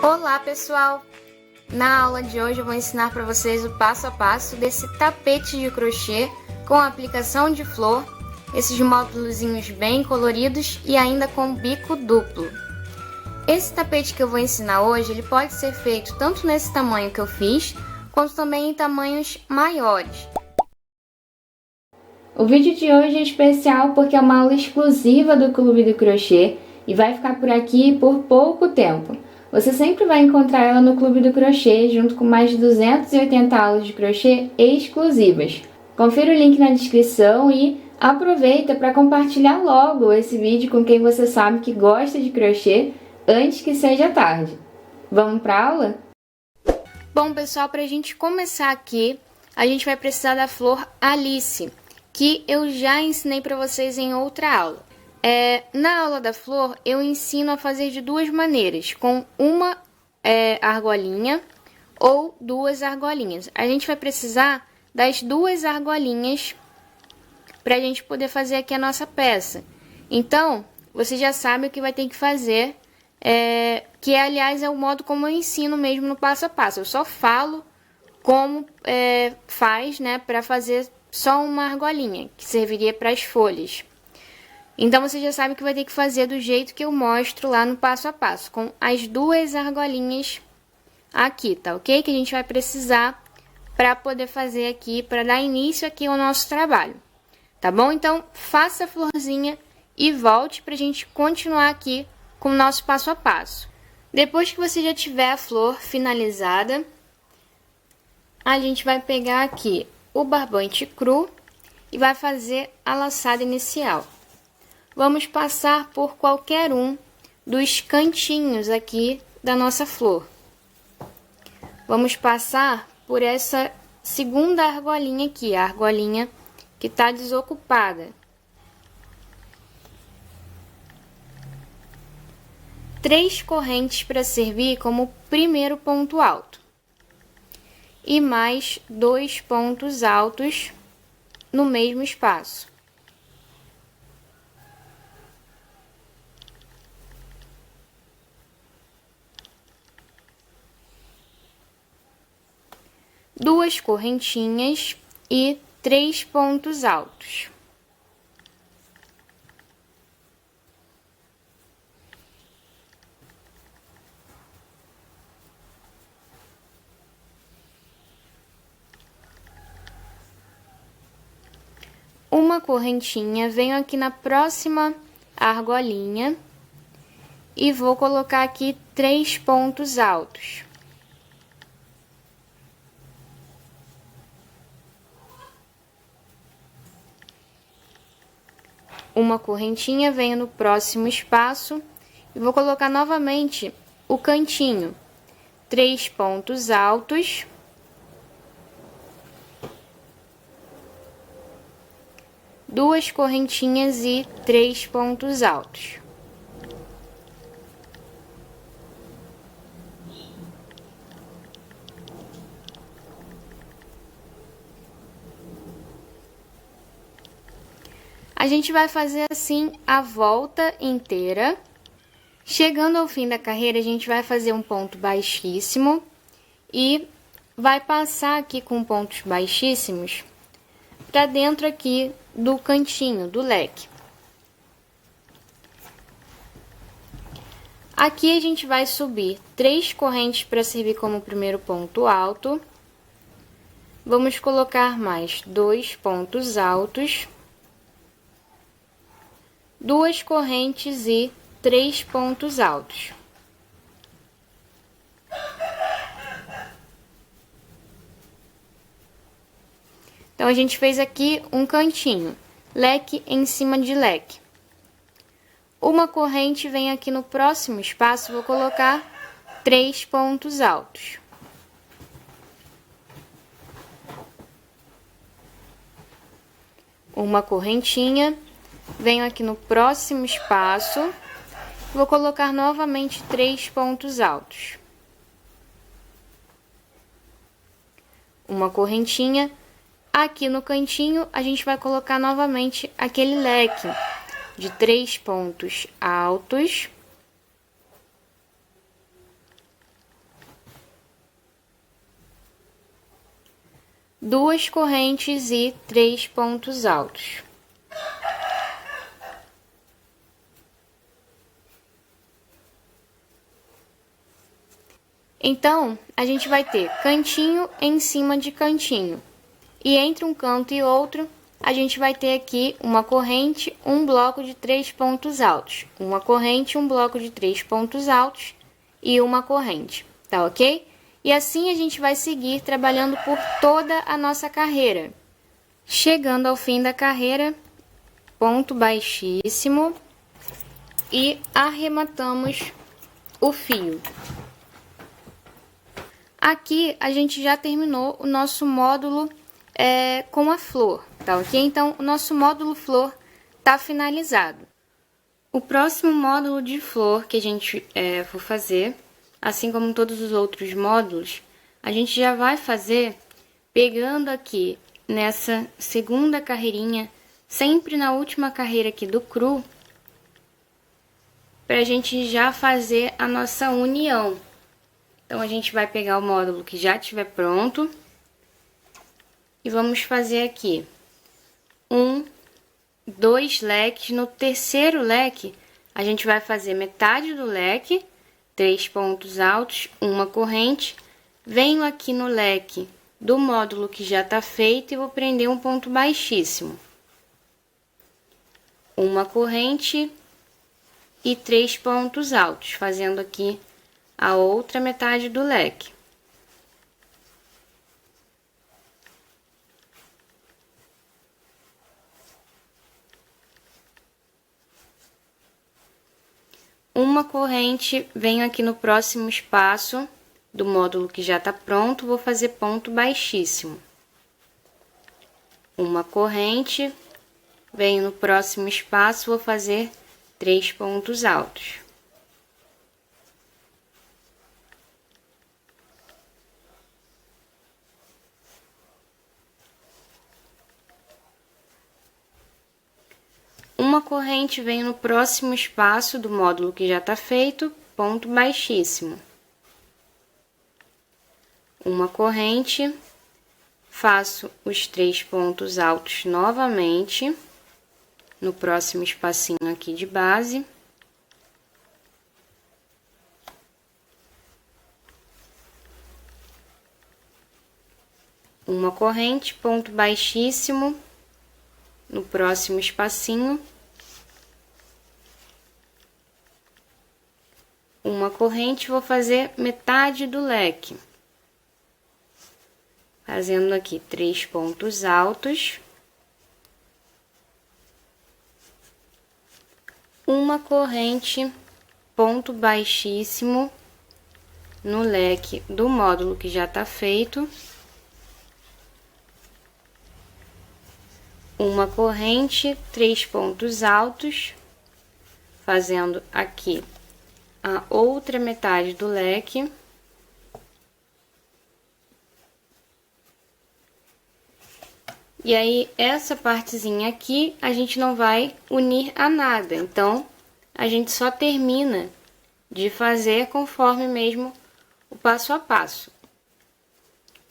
Olá pessoal! Na aula de hoje eu vou ensinar para vocês o passo a passo desse tapete de crochê com a aplicação de flor, esses módulozinhos bem coloridos e ainda com bico duplo. Esse tapete que eu vou ensinar hoje, ele pode ser feito tanto nesse tamanho que eu fiz, quanto também em tamanhos maiores. O vídeo de hoje é especial porque é uma aula exclusiva do Clube do Crochê e vai ficar por aqui por pouco tempo. Você sempre vai encontrar ela no Clube do Crochê, junto com mais de 280 aulas de crochê exclusivas. Confira o link na descrição e aproveita para compartilhar logo esse vídeo com quem você sabe que gosta de crochê antes que seja tarde. Vamos para a aula? Bom, pessoal, para a gente começar aqui, a gente vai precisar da flor Alice, que eu já ensinei para vocês em outra aula. Na aula da flor, eu ensino a fazer de duas maneiras, com uma argolinha ou duas argolinhas. A gente vai precisar das duas argolinhas para a gente poder fazer aqui a nossa peça. Então, você já sabe o que vai ter que fazer, que aliás é o modo como eu ensino mesmo no passo a passo. Eu só falo como faz, né, para fazer só uma argolinha, que serviria para as folhas. Então, você já sabe que vai ter que fazer do jeito que eu mostro lá no passo a passo, com as duas argolinhas aqui, tá ok? Que a gente vai precisar para poder fazer aqui, para dar início aqui ao nosso trabalho, tá bom? Então, faça a florzinha e volte para a gente continuar aqui com o nosso passo a passo. Depois que você já tiver a flor finalizada, a gente vai pegar aqui o barbante cru e vai fazer a laçada inicial. Vamos passar por qualquer um dos cantinhos aqui da nossa flor. Vamos passar por essa segunda argolinha aqui, a argolinha que está desocupada. 3 correntes para servir como primeiro ponto alto. E mais 2 pontos altos no mesmo espaço. Duas correntinhas e 3 pontos altos. Uma correntinha, venho aqui na próxima argolinha e vou colocar aqui 3 pontos altos. Uma correntinha, venho no próximo espaço e vou colocar novamente o cantinho, 3 pontos altos, duas correntinhas e 3 pontos altos. A gente vai fazer assim a volta inteira. Chegando ao fim da carreira, a gente vai fazer um ponto baixíssimo e vai passar aqui com pontos baixíssimos para dentro aqui do cantinho do leque. Aqui a gente vai subir 3 correntes para servir como primeiro ponto alto. Vamos colocar mais 2 pontos altos. 2 correntes e 3 pontos altos. Então, a gente fez aqui um cantinho, leque em cima de leque. Uma corrente vem aqui no próximo espaço, vou colocar 3 pontos altos. Uma correntinha. Venho aqui no próximo espaço, vou colocar novamente 3 pontos altos. Uma correntinha. Aqui no cantinho, a gente vai colocar novamente aquele leque de 3 pontos altos. 2 correntes e 3 pontos altos. Então, a gente vai ter cantinho em cima de cantinho. E entre um canto e outro, a gente vai ter aqui uma corrente, um bloco de 3 pontos altos. Uma corrente, um bloco de 3 pontos altos e uma corrente, tá ok? E assim a gente vai seguir trabalhando por toda a nossa carreira. Chegando ao fim da carreira, ponto baixíssimo e arrematamos o fio. Aqui a gente já terminou o nosso módulo com a flor, tá ok? Então, o nosso módulo flor tá finalizado. O próximo módulo de flor que a gente for fazer, assim como todos os outros módulos, a gente já vai fazer pegando aqui nessa segunda carreirinha, sempre na última carreira aqui do cru, pra gente já fazer a nossa união. Então, a gente vai pegar o módulo que já estiver pronto e vamos fazer aqui 2 leques. No terceiro leque, a gente vai fazer metade do leque, 3 pontos altos, uma corrente. Venho aqui no leque do módulo que já tá feito e vou prender um ponto baixíssimo. Uma corrente e 3 pontos altos, fazendo aqui a outra metade do leque. Uma corrente, venho aqui no próximo espaço do módulo que já tá pronto, vou fazer ponto baixíssimo. Uma corrente, venho no próximo espaço, vou fazer 3 pontos altos. Uma corrente, venho no próximo espaço do módulo que já tá feito, ponto baixíssimo. Uma corrente, faço os 3 pontos altos novamente, no próximo espacinho aqui de base. Uma corrente, ponto baixíssimo, no próximo espacinho. Uma corrente, vou fazer metade do leque. Fazendo aqui 3 pontos altos. Uma corrente, ponto baixíssimo, no leque do módulo que já tá feito. Uma corrente, 3 pontos altos, fazendo aqui a outra metade do leque. E aí, essa partezinha aqui, a gente não vai unir a nada, então, a gente só termina de fazer conforme mesmo o passo a passo,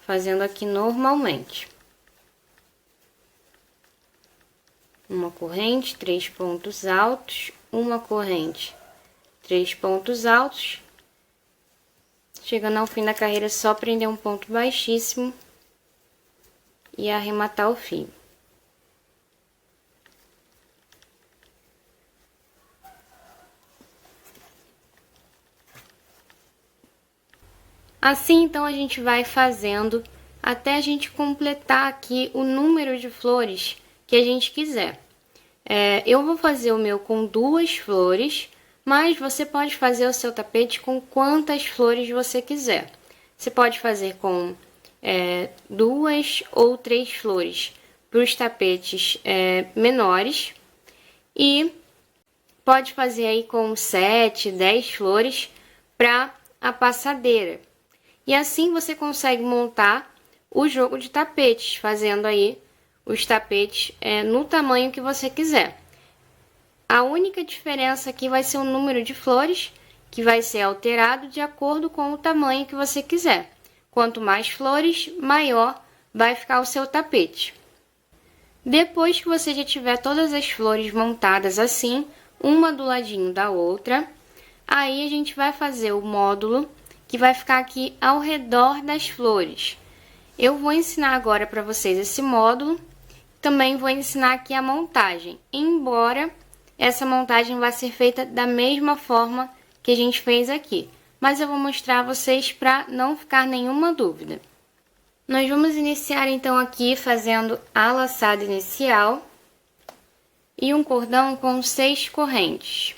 fazendo aqui normalmente. Uma corrente, 3 pontos altos, uma corrente, 3 pontos altos. Chegando ao fim da carreira, é só prender um ponto baixíssimo e arrematar o fio. Assim, então, a gente vai fazendo até a gente completar aqui o número de flores que a gente quiser. Eu vou fazer o meu com 2 flores, mas você pode fazer o seu tapete com quantas flores você quiser. Você pode fazer com 2 ou 3 flores para os tapetes menores e pode fazer aí com 7, 10 flores para a passadeira. E assim você consegue montar o jogo de tapetes, fazendo aí os tapetes no tamanho que você quiser. A única diferença aqui vai ser o número de flores, que vai ser alterado de acordo com o tamanho que você quiser. Quanto mais flores, maior vai ficar o seu tapete. Depois que você já tiver todas as flores montadas assim, uma do ladinho da outra, aí a gente vai fazer o módulo que vai ficar aqui ao redor das flores. Eu vou ensinar agora para vocês esse módulo, também vou ensinar aqui a montagem, embora essa montagem vai ser feita da mesma forma que a gente fez aqui, mas eu vou mostrar a vocês para não ficar nenhuma dúvida. Nós vamos iniciar então aqui fazendo a laçada inicial e um cordão com 6 correntes.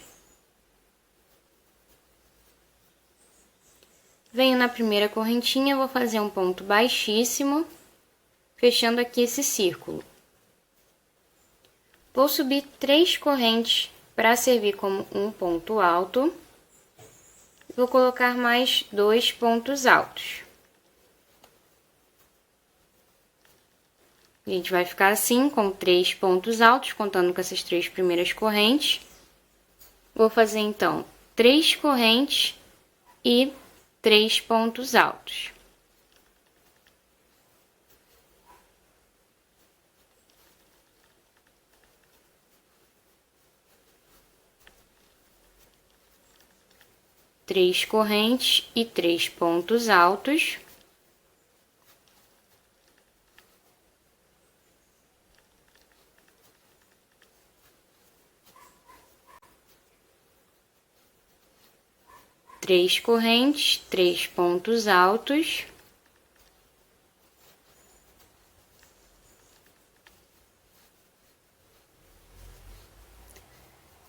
Venho na primeira correntinha, vou fazer um ponto baixíssimo, fechando aqui esse círculo. Vou subir 3 correntes para servir como um ponto alto. Vou colocar mais 2 pontos altos. A gente vai ficar assim, com 3 pontos altos, contando com essas 3 primeiras correntes. Vou fazer, então, 3 correntes e 3 pontos altos. Três correntes e 3 pontos altos. Três correntes, 3 pontos altos.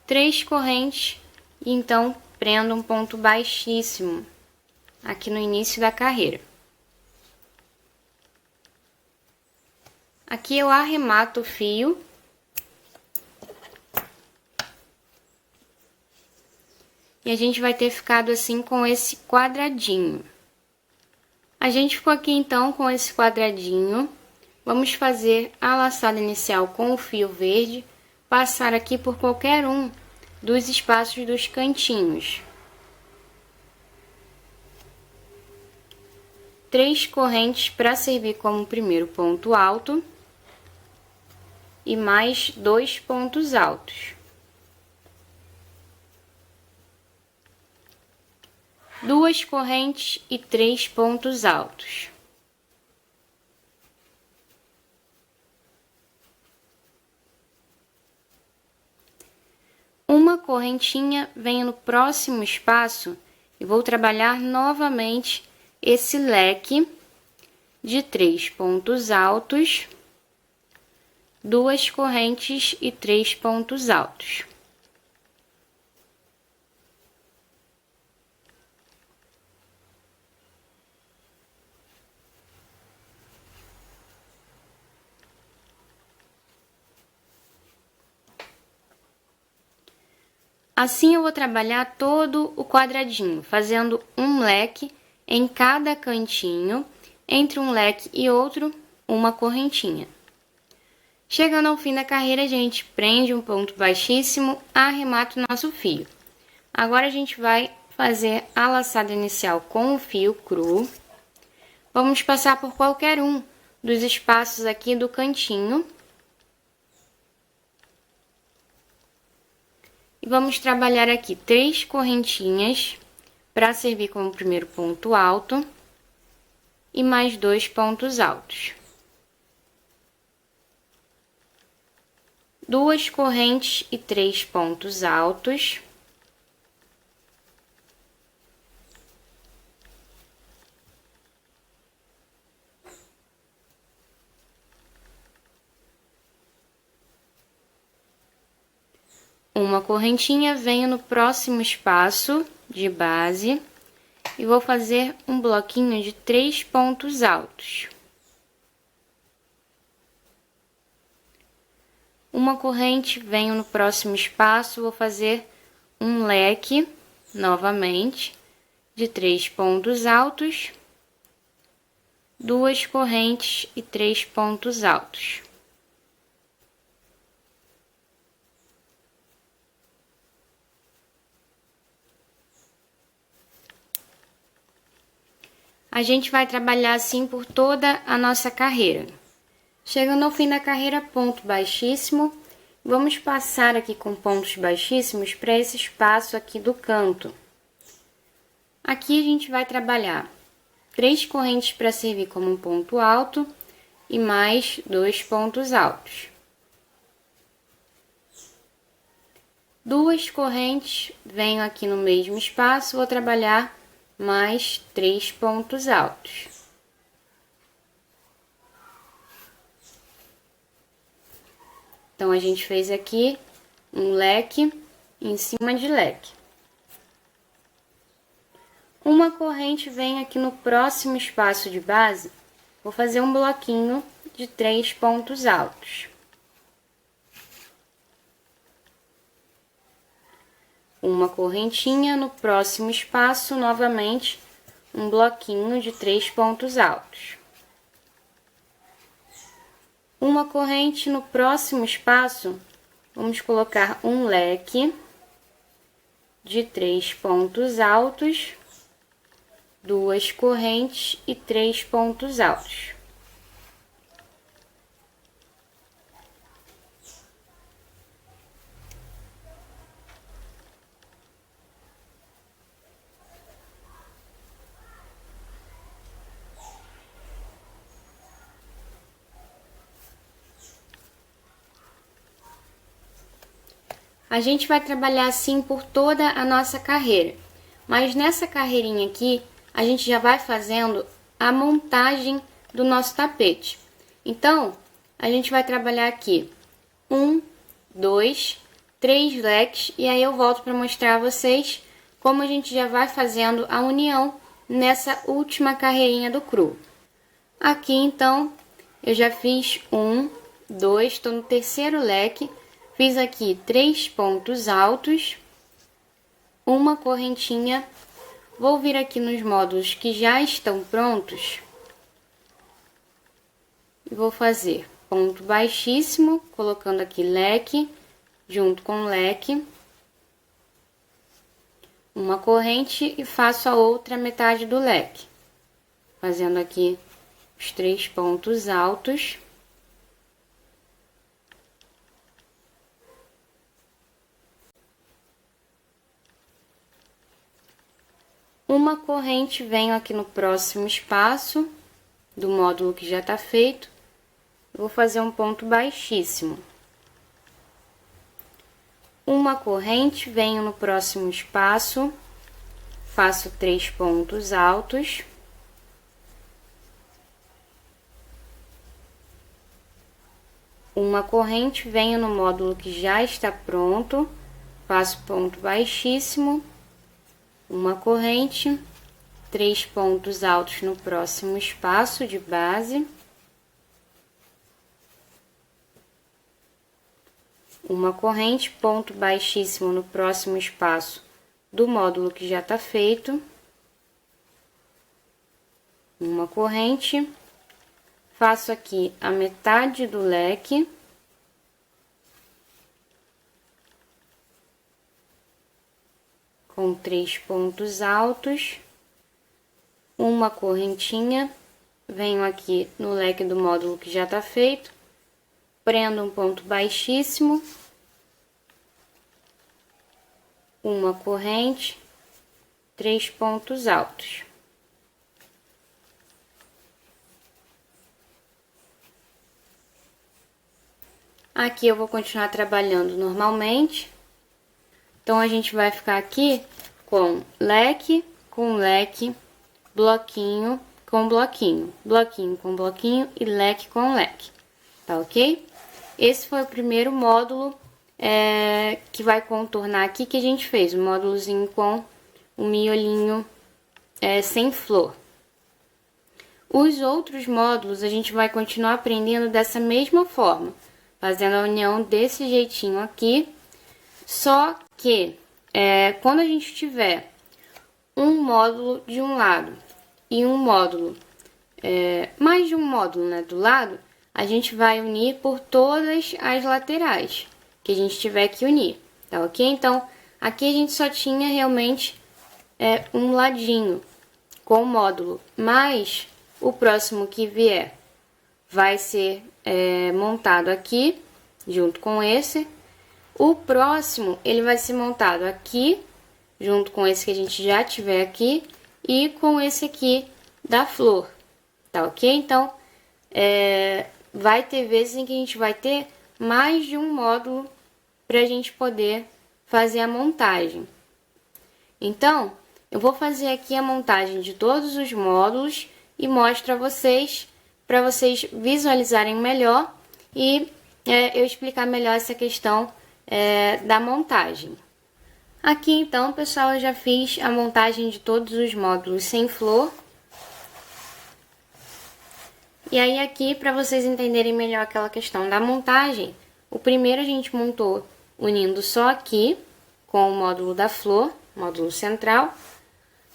Três correntes e então prendo um ponto baixíssimo aqui no início da carreira. Aqui eu arremato o fio. E a gente vai ter ficado assim com esse quadradinho. A gente ficou aqui então com esse quadradinho. Vamos fazer a laçada inicial com o fio verde, passar aqui por qualquer um dos espaços dos cantinhos. 3 correntes para servir como primeiro ponto alto e mais 2 pontos altos. 2 correntes e 3 pontos altos. Uma correntinha, venho no próximo espaço e vou trabalhar novamente esse leque de 3 pontos altos, 2 correntes e 3 pontos altos. Assim eu vou trabalhar todo o quadradinho, fazendo um leque em cada cantinho, entre um leque e outro, uma correntinha. Chegando ao fim da carreira, a gente prende um ponto baixíssimo, arremata o nosso fio. Agora a gente vai fazer a laçada inicial com o fio cru. Vamos passar por qualquer um dos espaços aqui do cantinho. E vamos trabalhar aqui 3 correntinhas para servir como primeiro ponto alto e mais 2 pontos altos. 2 correntes e 3 pontos altos. Uma correntinha, venho no próximo espaço de base e vou fazer um bloquinho de 3 pontos altos. Uma corrente, venho no próximo espaço, vou fazer um leque novamente de 3 pontos altos, 2 correntes e 3 pontos altos. A gente vai trabalhar assim por toda a nossa carreira. Chegando ao fim da carreira, ponto baixíssimo. Vamos passar aqui com pontos baixíssimos para esse espaço aqui do canto. Aqui a gente vai trabalhar 3 correntes para servir como um ponto alto e mais 2 pontos altos. 2 correntes, venho aqui no mesmo espaço, vou trabalhar mais 3 pontos altos. Então, a gente fez aqui um leque em cima de leque. Uma corrente vem aqui no próximo espaço de base, vou fazer um bloquinho de 3 pontos altos. Uma correntinha no próximo espaço, novamente, um bloquinho de 3 pontos altos. Uma corrente no próximo espaço, vamos colocar um leque de 3 pontos altos, 2 correntes e 3 pontos altos. A gente vai trabalhar assim por toda a nossa carreira, mas nessa carreirinha aqui, a gente já vai fazendo a montagem do nosso tapete. Então, a gente vai trabalhar aqui 1, 2, 3 leques, e aí eu volto para mostrar a vocês como a gente já vai fazendo a união nessa última carreirinha do cru. Aqui, então, eu já fiz 1, 2, estou no terceiro leque. Fiz aqui 3 pontos altos, uma correntinha, vou vir aqui nos módulos que já estão prontos e vou fazer ponto baixíssimo, colocando aqui leque, junto com leque, uma corrente e faço a outra metade do leque, fazendo aqui os 3 pontos altos. Uma corrente, venho aqui no próximo espaço do módulo que já está feito, vou fazer um ponto baixíssimo. Uma corrente, venho no próximo espaço, faço 3 pontos altos. Uma corrente, venho no módulo que já está pronto, faço ponto baixíssimo. Uma corrente, 3 pontos altos no próximo espaço de base, uma corrente, ponto baixíssimo no próximo espaço do módulo que já está feito, uma corrente, faço aqui a metade do leque, com 3 pontos altos, uma correntinha, venho aqui no leque do módulo que já está feito, prendo um ponto baixíssimo, uma corrente, 3 pontos altos. Aqui eu vou continuar trabalhando normalmente. Então, a gente vai ficar aqui com leque, bloquinho com bloquinho, bloquinho com bloquinho e leque com leque, tá ok? Esse foi o primeiro módulo que vai contornar aqui que a gente fez, o módulozinho com o miolinho sem flor. Os outros módulos a gente vai continuar aprendendo dessa mesma forma, fazendo a união desse jeitinho aqui, só que quando a gente tiver um módulo de um lado e um módulo, mais de um módulo, né, do lado, a gente vai unir por todas as laterais que a gente tiver que unir, tá ok? Então, aqui a gente só tinha realmente um ladinho com o módulo, mas o próximo que vier vai ser montado aqui, junto com esse. O próximo, ele vai ser montado aqui, junto com esse que a gente já tiver aqui, e com esse aqui da flor, tá ok? Então, vai ter vezes em que a gente vai ter mais de um módulo para a gente poder fazer a montagem. Então, eu vou fazer aqui a montagem de todos os módulos e mostro a vocês, para vocês visualizarem melhor e eu explicar melhor essa questão da montagem. Aqui então, pessoal, eu já fiz a montagem de todos os módulos sem flor. E aí aqui, para vocês entenderem melhor aquela questão da montagem, o primeiro a gente montou unindo só aqui com o módulo da flor, módulo central.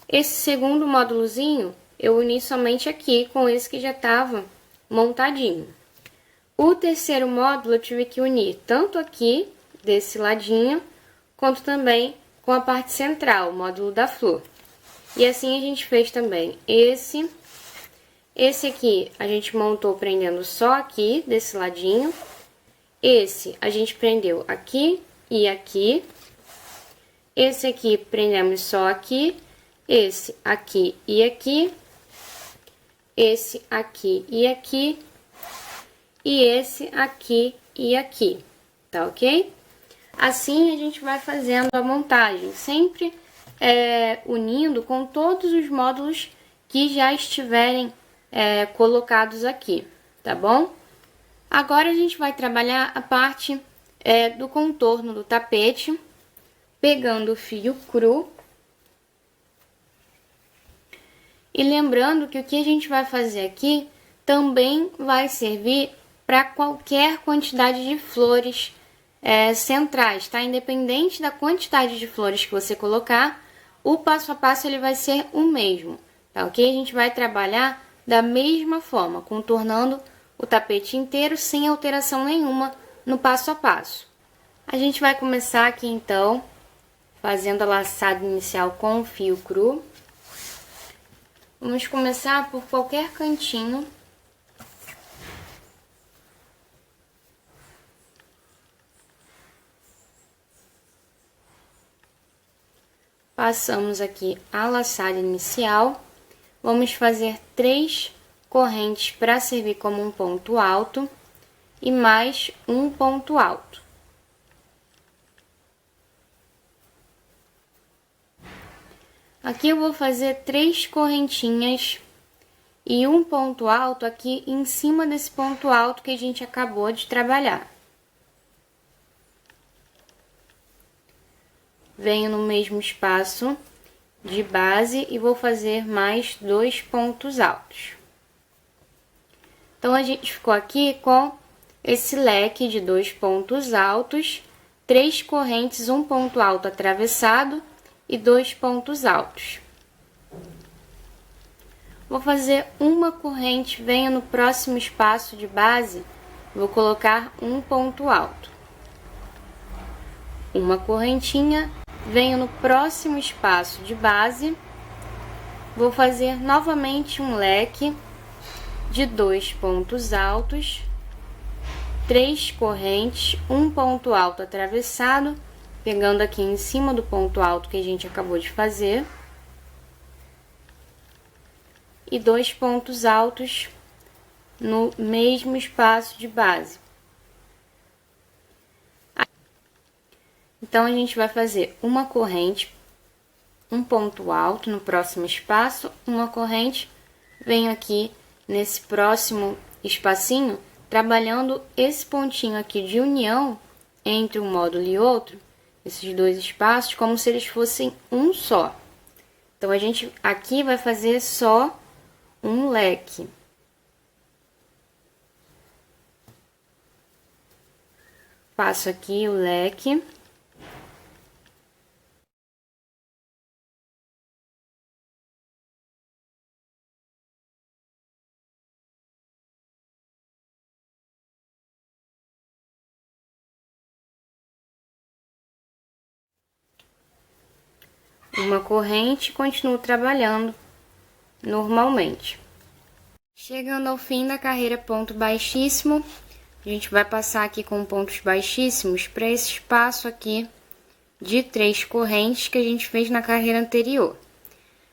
Esse segundo módulozinho eu uni somente aqui com esse que já estava montadinho. O terceiro módulo eu tive que unir tanto aqui, desse ladinho, quanto também com a parte central, o módulo da flor. E assim a gente fez também esse aqui a gente montou prendendo só aqui, desse ladinho. Esse a gente prendeu aqui e aqui. Esse aqui prendemos só aqui. Esse aqui e aqui. Esse aqui e aqui. E esse aqui e aqui, tá ok? Assim a gente vai fazendo a montagem, sempre unindo com todos os módulos que já estiverem colocados aqui, tá bom? Agora a gente vai trabalhar a parte do contorno do tapete, pegando o fio cru. E lembrando que o que a gente vai fazer aqui também vai servir para qualquer quantidade de flores centrais, tá? Independente da quantidade de flores que você colocar, o passo a passo ele vai ser o mesmo, tá ok? A gente vai trabalhar da mesma forma, contornando o tapete inteiro sem alteração nenhuma no passo a passo. A gente vai começar aqui então, fazendo a laçada inicial com o fio cru. Vamos começar por qualquer cantinho. Passamos aqui a laçada inicial. Vamos fazer 3 correntes para servir como um ponto alto e mais um ponto alto. Aqui eu vou fazer 3 correntinhas e um ponto alto aqui em cima desse ponto alto que a gente acabou de trabalhar. Venho no mesmo espaço de base e vou fazer mais 2 pontos altos. Então, a gente ficou aqui com esse leque de 2 pontos altos, 3 correntes, um ponto alto atravessado e 2 pontos altos. Vou fazer uma corrente, venho no próximo espaço de base, vou colocar um ponto alto. Uma correntinha, venho no próximo espaço de base, vou fazer novamente um leque de 2 pontos altos, 3 correntes, um ponto alto atravessado, pegando aqui em cima do ponto alto que a gente acabou de fazer, e 2 pontos altos no mesmo espaço de base. Então, a gente vai fazer uma corrente, um ponto alto no próximo espaço, uma corrente, venho aqui nesse próximo espacinho, trabalhando esse pontinho aqui de união entre um módulo e outro, esses 2 espaços, como se eles fossem um só. Então, a gente aqui vai fazer só um leque. Passo aqui o leque. Uma corrente, continuo trabalhando normalmente. Chegando ao fim da carreira ponto baixíssimo, a gente vai passar aqui com pontos baixíssimos para esse espaço aqui de 3 correntes que a gente fez na carreira anterior.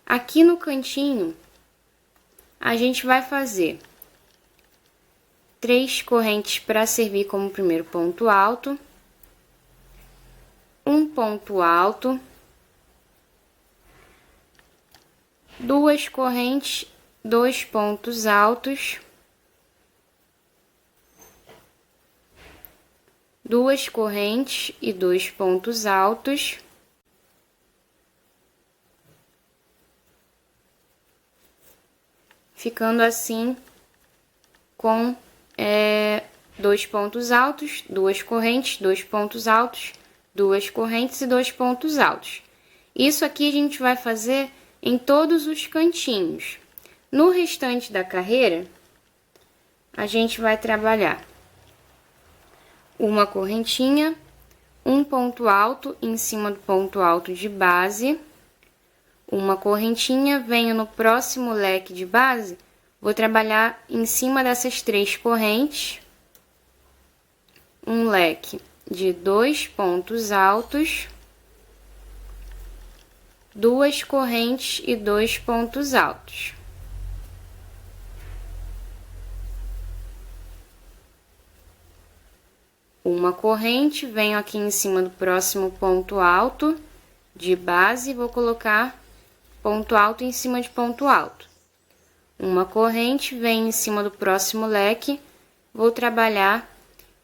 Aqui no cantinho, a gente vai fazer 3 correntes para servir como primeiro ponto alto, um ponto alto, 2 correntes, 2 pontos altos, 2 correntes e 2 pontos altos, ficando assim com 2 pontos altos, 2 correntes, 2 pontos altos, 2 correntes e 2 pontos altos. Isso aqui a gente vai fazer em todos os cantinhos. No restante da carreira, a gente vai trabalhar uma correntinha, um ponto alto em cima do ponto alto de base, uma correntinha, venho no próximo leque de base, vou trabalhar em cima dessas 3 correntes, um leque de 2 pontos altos, 2 correntes e 2 pontos altos. Uma corrente, venho aqui em cima do próximo ponto alto de base, vou colocar ponto alto em cima de ponto alto. Uma corrente, venho em cima do próximo leque, vou trabalhar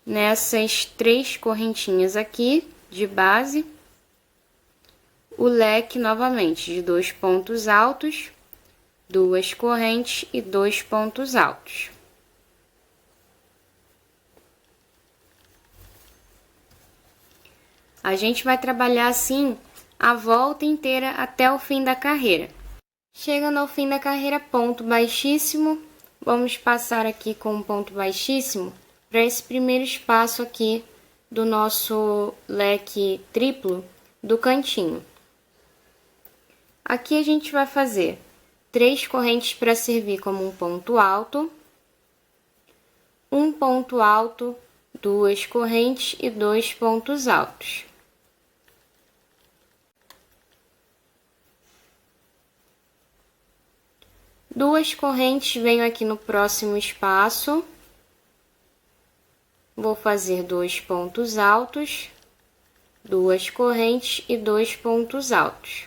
nessas 3 correntinhas aqui de base, o leque novamente de 2 pontos altos, 2 correntes e 2 pontos altos. A gente vai trabalhar assim a volta inteira até o fim da carreira. Chegando ao fim da carreira, ponto baixíssimo, vamos passar aqui com um ponto baixíssimo para esse primeiro espaço aqui do nosso leque triplo do cantinho. Aqui a gente vai fazer 3 correntes para servir como um ponto alto, um ponto alto, 2 correntes e 2 pontos altos. Duas correntes, venho aqui no próximo espaço, vou fazer 2 pontos altos, 2 correntes e 2 pontos altos.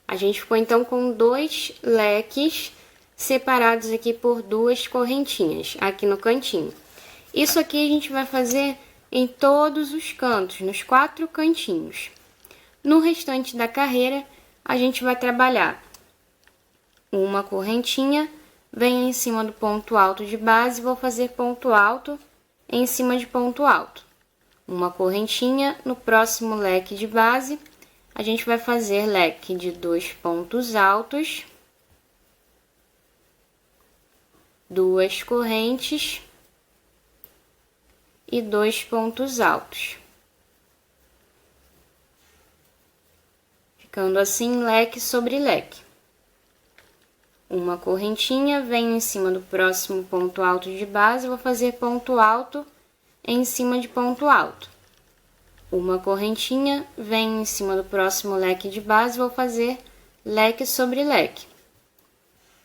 A gente ficou então com 2 leques separados aqui por 2 correntinhas, aqui no cantinho. Isso aqui a gente vai fazer em todos os cantos, nos 4 cantinhos. No restante da carreira, a gente vai trabalhar uma correntinha, venho em cima do ponto alto de base, vou fazer ponto alto em cima de ponto alto. Uma correntinha, no próximo leque de base, a gente vai fazer leque de 2 pontos altos, 2 correntes e 2 pontos altos. Ficando assim, leque sobre leque. Uma correntinha, venho em cima do próximo ponto alto de base, vou fazer ponto alto em cima de ponto alto. Uma correntinha, venho em cima do próximo leque de base, vou fazer leque sobre leque.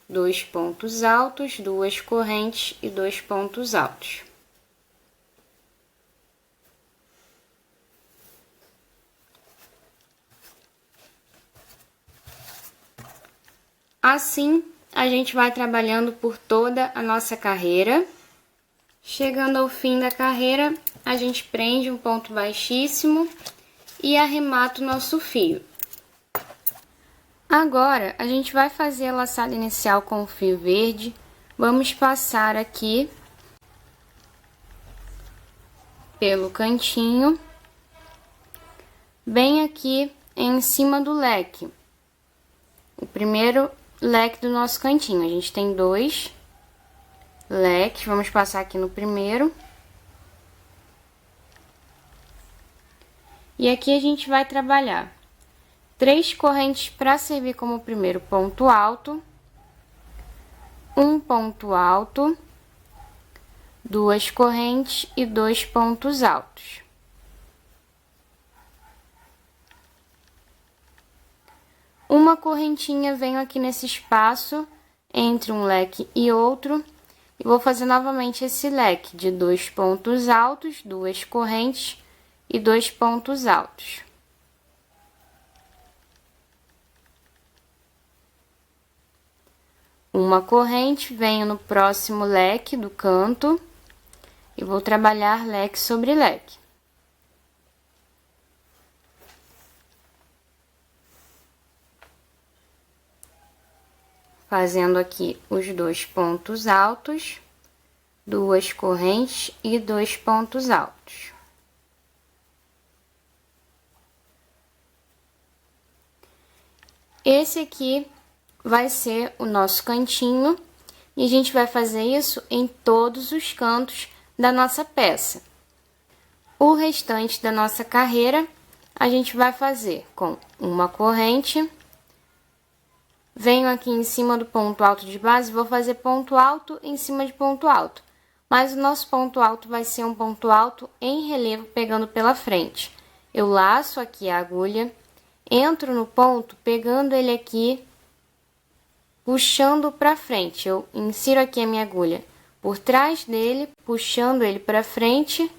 2 pontos altos, 2 correntes e 2 pontos altos. Assim, a gente vai trabalhando por toda a nossa carreira. Chegando ao fim da carreira, a gente prende um ponto baixíssimo e arremata o nosso fio. Agora, a gente vai fazer a laçada inicial com o fio verde. Vamos passar aqui pelo cantinho, bem aqui em cima do leque. O primeiro leque do nosso cantinho. A gente tem 2 leques, vamos passar aqui no primeiro. E aqui a gente vai trabalhar 3 correntes para servir como primeiro ponto alto, um ponto alto, 2 correntes e 2 pontos altos. Uma correntinha, venho aqui nesse espaço entre um leque e outro e vou fazer novamente esse leque de 2 pontos altos, 2 correntes e 2 pontos altos. Uma corrente, venho no próximo leque do canto e vou trabalhar leque sobre leque. Fazendo aqui os 2 pontos altos, 2 correntes e 2 pontos altos. Esse aqui vai ser o nosso cantinho e a gente vai fazer isso em todos os cantos da nossa peça. O restante da nossa carreira a gente vai fazer com uma corrente, venho aqui em cima do ponto alto de base, vou fazer ponto alto em cima de ponto alto, mas o nosso ponto alto vai ser um ponto alto em relevo pegando pela frente. Eu laço aqui a agulha, entro no ponto pegando ele aqui, puxando para frente. Eu insiro aqui a minha agulha por trás dele, puxando ele para frente,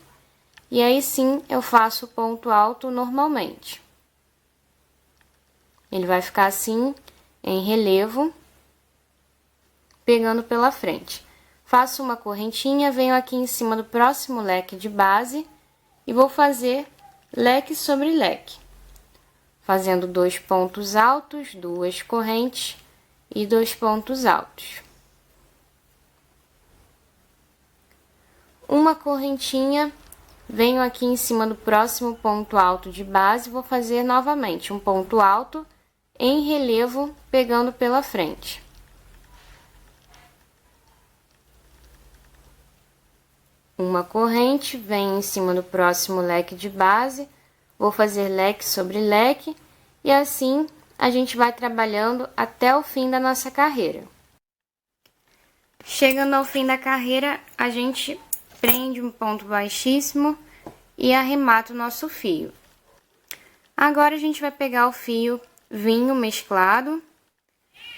e aí sim eu faço o ponto alto normalmente. Ele vai ficar assim, em relevo, pegando pela frente. Faço uma correntinha, venho aqui em cima do próximo leque de base e vou fazer leque sobre leque, fazendo 2 pontos altos, 2 correntes e 2 pontos altos. Uma correntinha, venho aqui em cima do próximo ponto alto de base, vou fazer novamente um ponto alto em relevo, pegando pela frente. Uma corrente, venho em cima do próximo leque de base, vou fazer leque sobre leque, e assim a gente vai trabalhando até o fim da nossa carreira. Chegando ao fim da carreira, a gente prende um ponto baixíssimo e arremata o nosso fio. Agora a gente vai pegar o fio vinho mesclado,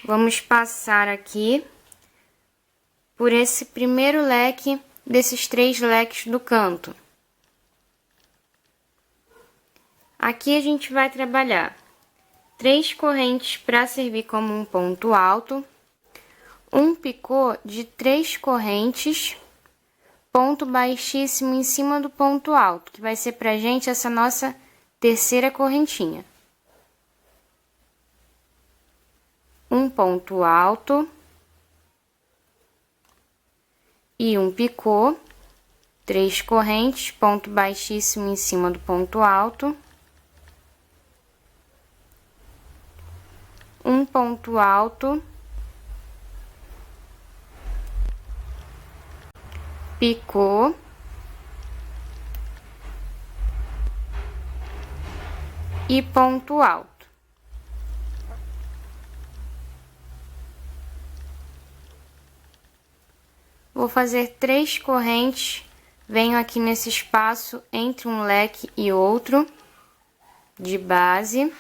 vamos passar aqui por esse primeiro leque desses 3 leques do canto. Aqui a gente vai trabalhar 3 correntes para servir como um ponto alto, um picô de 3 correntes, ponto baixíssimo em cima do ponto alto, que vai ser pra gente essa nossa terceira correntinha. Um ponto alto e um picô, 3 correntes, ponto baixíssimo em cima do ponto alto, um ponto alto, picô, e ponto alto. Vou fazer 3 correntes, venho aqui nesse espaço entre um leque e outro de base.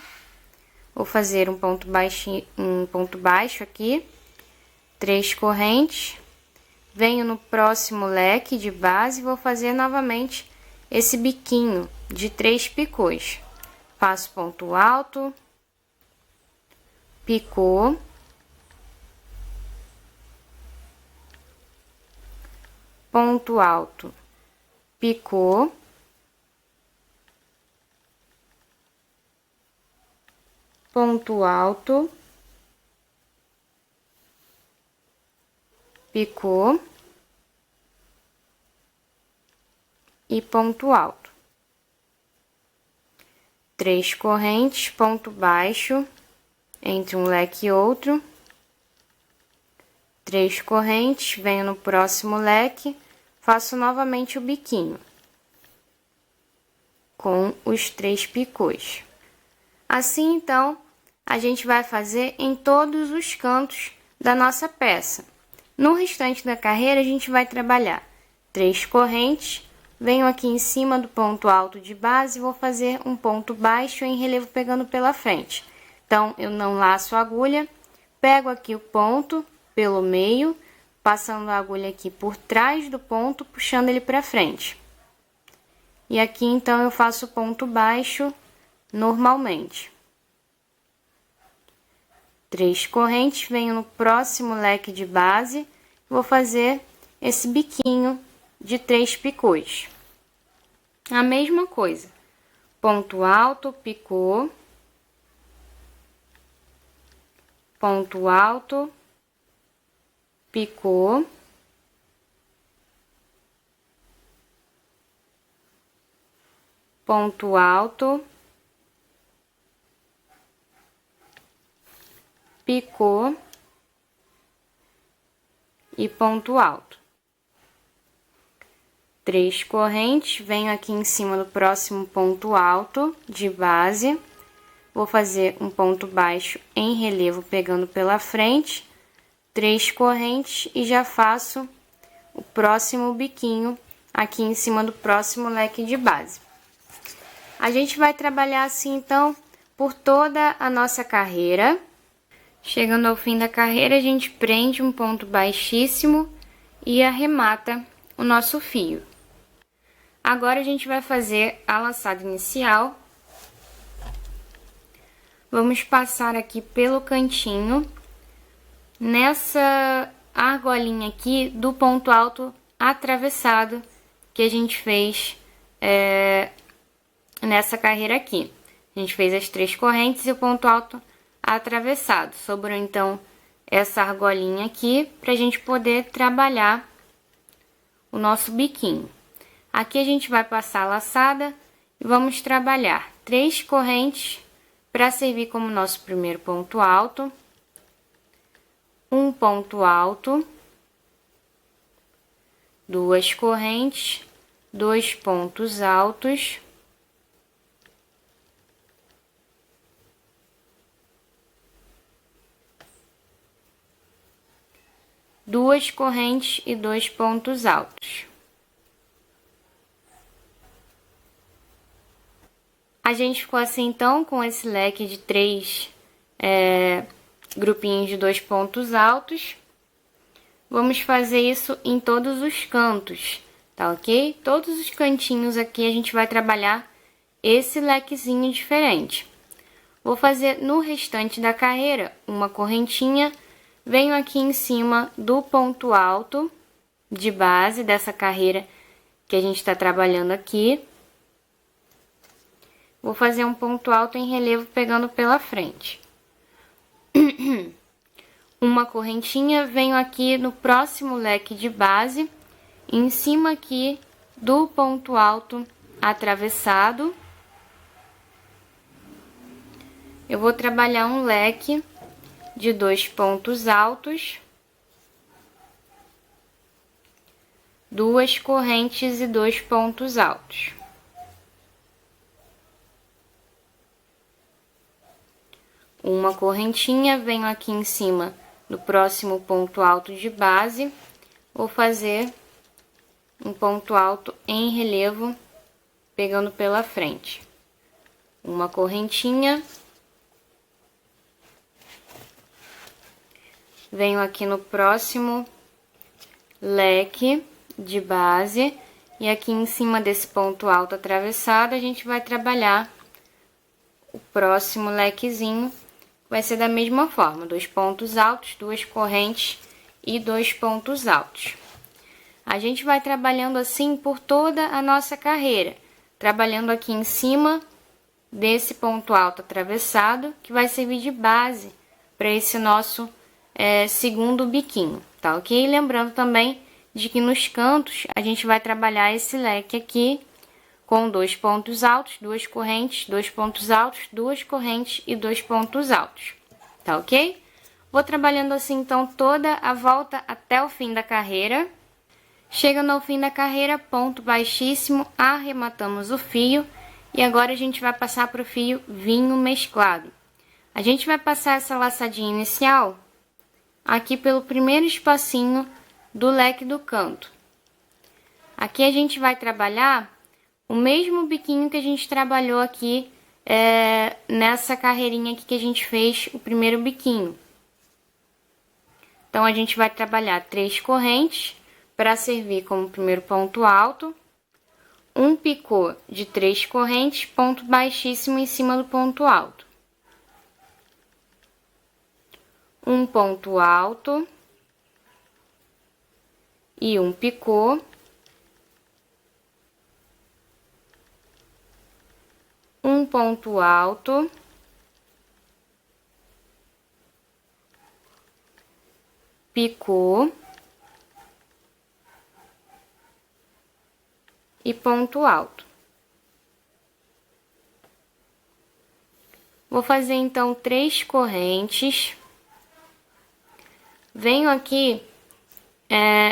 Vou fazer um ponto baixo aqui, 3 correntes, venho no próximo leque de base e vou fazer novamente esse biquinho de 3 picôs. Faço ponto alto, picô, ponto alto, picô, ponto alto, picô e ponto alto. 3 correntes, ponto baixo entre um leque e outro, 3 correntes, venho no próximo leque, faço novamente o biquinho, com os 3 picôs. Assim, então, a gente vai fazer em todos os cantos da nossa peça. No restante da carreira, a gente vai trabalhar 3 correntes, venho aqui em cima do ponto alto de base e vou fazer um ponto baixo em relevo pegando pela frente. Então, eu não laço a agulha, pego aqui o ponto pelo meio, passando a agulha aqui por trás do ponto, puxando ele para frente. E aqui, então, eu faço ponto baixo normalmente. 3 correntes, venho no próximo leque de base, vou fazer esse biquinho de 3 picôs. A mesma coisa, ponto alto, picô, ponto alto, picô, ponto alto, picô e ponto alto. 3 correntes, venho aqui em cima do próximo ponto alto de base, vou fazer um ponto baixo em relevo pegando pela frente, 3 correntes e já faço o próximo biquinho aqui em cima do próximo leque de base. A gente vai trabalhar assim, então, por toda a nossa carreira. Chegando ao fim da carreira, a gente prende um ponto baixíssimo e arremata o nosso fio. Agora, a gente vai fazer a laçada inicial. Vamos passar aqui pelo cantinho, nessa argolinha aqui do ponto alto atravessado que a gente fez nessa carreira aqui. A gente fez as 3 correntes e o ponto alto atravessado. Sobrou, então, essa argolinha aqui para a gente poder trabalhar o nosso biquinho. Aqui a gente vai passar a laçada e vamos trabalhar 3 correntes para servir como nosso primeiro ponto alto, um ponto alto, 2 correntes, 2 pontos altos, duas correntes e 2 pontos altos. A gente ficou assim, então, com esse leque de 3 grupinhos de 2 pontos altos. Vamos fazer isso em todos os cantos, tá ok? Todos os cantinhos aqui a gente vai trabalhar esse lequezinho diferente. Vou fazer no restante da carreira uma correntinha, venho aqui em cima do ponto alto de base dessa carreira que a gente está trabalhando aqui. Vou fazer um ponto alto em relevo pegando pela frente. Uma correntinha, venho aqui no próximo leque de base, em cima aqui do ponto alto atravessado. Eu vou trabalhar um leque de 2 pontos altos, 2 correntes e 2 pontos altos. Uma correntinha, venho aqui em cima do próximo ponto alto de base, vou fazer um ponto alto em relevo pegando pela frente. Uma correntinha, venho aqui no próximo leque de base e aqui em cima desse ponto alto atravessado a gente vai trabalhar o próximo lequezinho. Vai ser da mesma forma, 2 pontos altos, 2 correntes e 2 pontos altos. A gente vai trabalhando assim por toda a nossa carreira, trabalhando aqui em cima desse ponto alto atravessado, que vai servir de base para esse nosso segundo biquinho, tá ok? Lembrando também de que nos cantos a gente vai trabalhar esse leque aqui com 2 pontos altos, 2 correntes, 2 pontos altos, 2 correntes e 2 pontos altos, tá ok? Vou trabalhando assim, então, toda a volta até o fim da carreira. Chegando ao fim da carreira, ponto baixíssimo, arrematamos o fio E agora a gente vai passar para o fio vinho mesclado. A gente vai passar essa laçadinha inicial aqui pelo primeiro espacinho do leque do canto. Aqui a gente vai trabalhar o mesmo biquinho que a gente trabalhou aqui nessa carreirinha aqui que a gente fez o primeiro biquinho. Então, a gente vai trabalhar 3 correntes para servir como primeiro ponto alto, um picô de 3 correntes, ponto baixíssimo em cima do ponto alto, um ponto alto e um picô, um ponto alto, picô e ponto alto. Vou fazer então 3 correntes. Venho aqui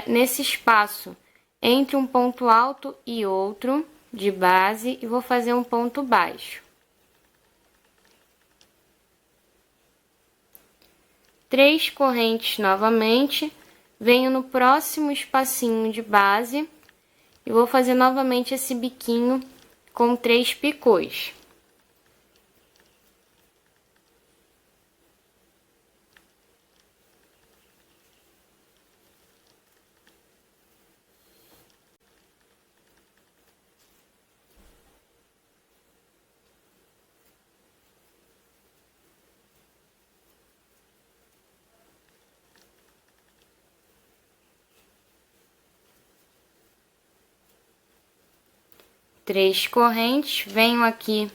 nesse espaço entre um ponto alto e outro de base e vou fazer um ponto baixo. 3 correntes novamente, venho no próximo espacinho de base e vou fazer novamente esse biquinho com 3 picôs. Três correntes, venho aqui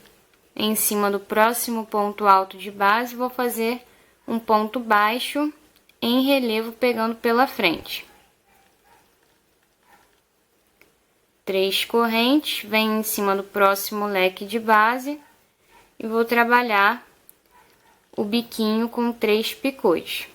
em cima do próximo ponto alto de base, vou fazer um ponto baixo em relevo pegando pela frente. 3 correntes, venho em cima do próximo leque de base e vou trabalhar o biquinho com 3 picôs.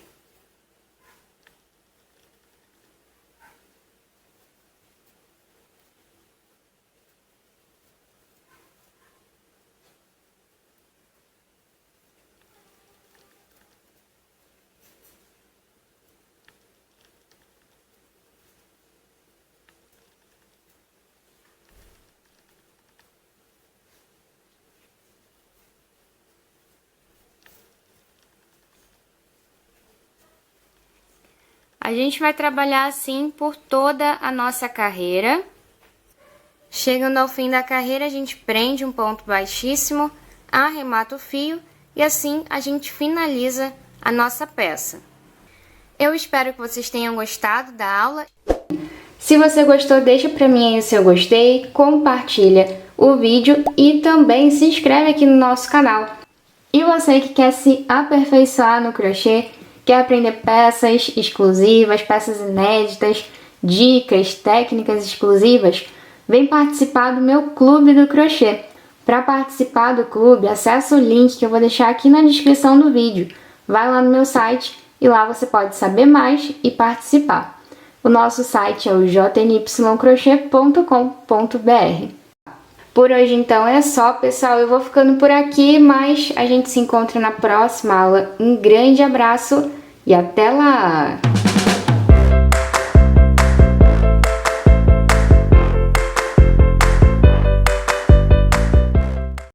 A gente vai trabalhar assim por toda a nossa carreira. Chegando ao fim da carreira, a gente prende um ponto baixíssimo, arremata o fio e assim a gente finaliza a nossa peça. Eu espero que vocês tenham gostado da aula. Se você gostou, deixa pra mim aí o seu gostei, compartilha o vídeo e também se inscreve aqui no nosso canal. E você que quer se aperfeiçoar no crochê, quer aprender peças exclusivas, peças inéditas, dicas, técnicas exclusivas, vem participar do meu clube do crochê. Para participar do clube, acessa o link que eu vou deixar aqui na descrição do vídeo. Vai lá no meu site e lá você pode saber mais e participar. O nosso site é o jnycrochet.com.br. Por hoje então é só, pessoal, eu vou ficando por aqui, mas a gente se encontra na próxima aula. Um grande abraço e até lá!